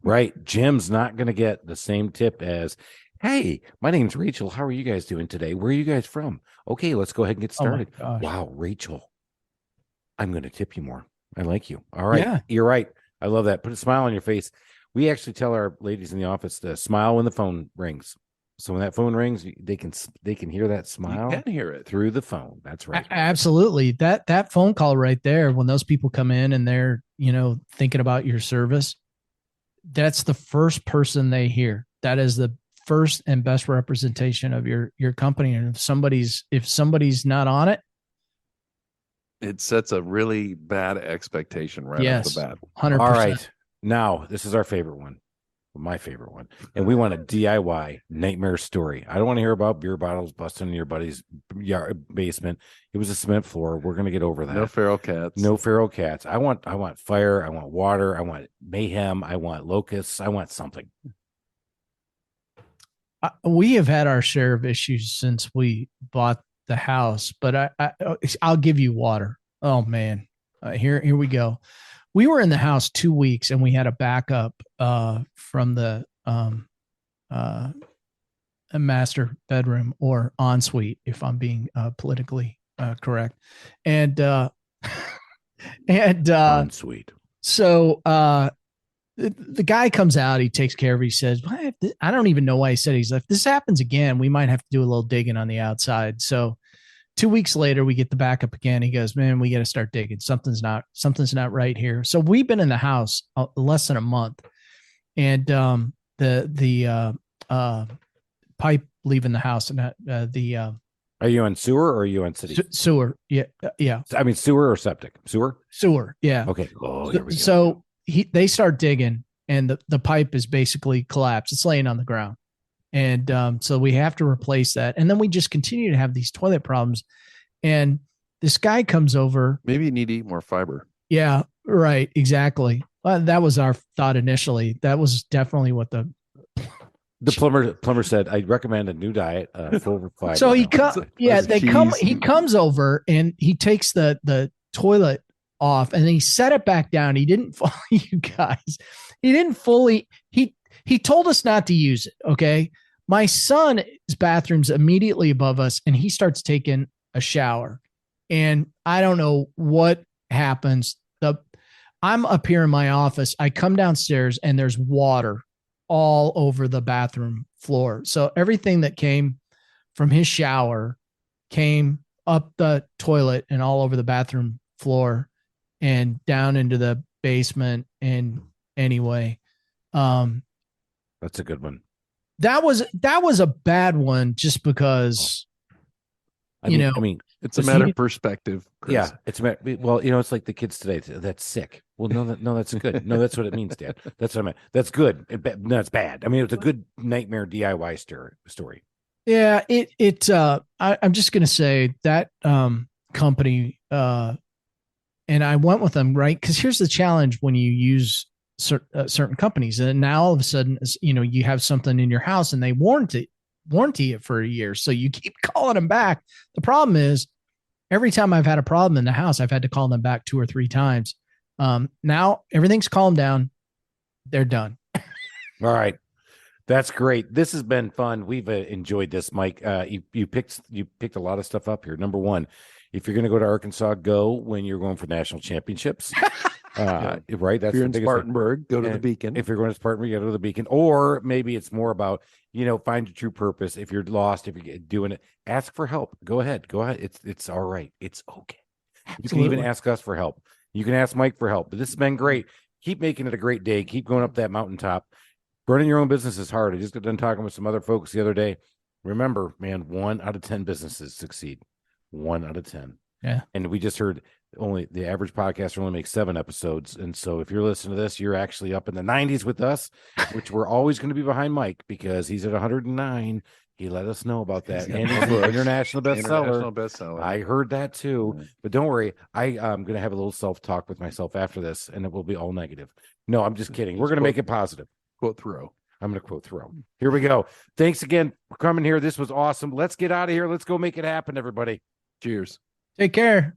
Right. Jim's not going to get the same tip as, hey, my name's Rachel. How are you guys doing today? Where are you guys from? Okay, let's go ahead and get started. Oh wow, Rachel, I'm going to tip you more. I like you. All right. Yeah. You're right. I love that. Put a smile on your face. We actually tell our ladies in the office to smile when the phone rings. So when that phone rings, they can hear that smile. You can hear it through the phone. That's right. Absolutely. That phone call right there, when those people come in and they're, thinking about your service, that's the first person they hear. That is the first and best representation of your company. And if somebody's not on it, it sets a really bad expectation right off the bat. 100%. All right. Now, this is our favorite one. My favorite one. And we want a DIY nightmare story. I don't want to hear about beer bottles busting in your buddy's basement. It was a cement floor. We're going to get over that. No feral cats. No feral cats. I want fire. I want water. I want mayhem. I want locusts. I want something. We have had our share of issues since we bought the house, but I'll give you water. Oh man. Here we go. We were in the house 2 weeks and we had a backup from the a master bedroom or ensuite, if I'm being politically correct. And Ensuite. So the guy comes out, he takes care of it. He says, I don't even know why he said it. He's like, if this happens again, we might have to do a little digging on the outside. So 2 weeks later, we get the backup again. He goes, man, we got to start digging. Something's not right here. So we've been in the house less than a month, and the pipe leaving the house and Are you on sewer or are you on city? Sewer. Yeah. I mean, sewer or septic? Sewer. Yeah. Okay. Oh, here we go. So they start digging, and the pipe is basically collapsed. It's laying on the ground. And so we have to replace that. And then we just continue to have these toilet problems. And this guy comes over. Maybe you need to eat more fiber. Yeah, right. Exactly. That was our thought initially. That was definitely what the plumber said. I'd recommend a new diet, full of fiber. So he comes over and he takes the toilet off and he set it back down. He didn't follow you guys. He didn't fully, he told us not to use it. Okay. My son's bathroom's immediately above us and he starts taking a shower, and I don't know what happens. I'm up here in my office. I come downstairs and there's water all over the bathroom floor. So everything that came from his shower came up the toilet and all over the bathroom floor and down into the basement. And anyway, that's a good one. That was a bad one just because, I mean, it's a matter of perspective, Chris. Yeah, it's like the kids today. That's sick. Well, no, that's good. No, that's what it means, Dad. That's what I meant. That's good. No, it's bad. I mean, it's a good nightmare DIY story. Yeah, I'm just gonna say that company, and I went with them, right? Because here's the challenge when you use certain companies, and now all of a sudden, you have something in your house and they warranty it for a year, so you keep calling them back. The problem is, every time I've had a problem in the house, I've had to call them back 2 or 3 times. Now everything's calmed down. They're done. All right. That's great. This has been fun. We've enjoyed this, Mike. You picked a lot of stuff up here. Number one, if you're going to go to Arkansas, go when you're going for national championships. Right. That's if you're in Spartanburg, go to the Beacon. If you're going to Spartanburg, you go to the Beacon. Or maybe it's more about, find your true purpose. If you're lost, if you're doing it, ask for help. Go ahead. It's all right. It's okay. Absolutely. You can even ask us for help. You can ask Mike for help. But this has been great. Keep making it a great day. Keep going up that mountaintop. Running your own business is hard. I just got done talking with some other folks the other day. Remember, man, 1 out of 10 businesses succeed. 1 out of 10. Yeah. And we just heard only the average podcaster only makes 7 episodes. And so if you're listening to this, you're actually up in the 90s with us, which we're always going to be behind Mike because he's at 109. He let us know about that. And he's an international bestseller. I heard that too. Right. But don't worry. I'm going to have a little self-talk with myself after this, and it will be all negative. No, I'm just kidding. We're going to make it positive. Quote Thoreau. I'm going to quote Thoreau. Here we go. Thanks again for coming here. This was awesome. Let's get out of here. Let's go make it happen, everybody. Cheers. Take care.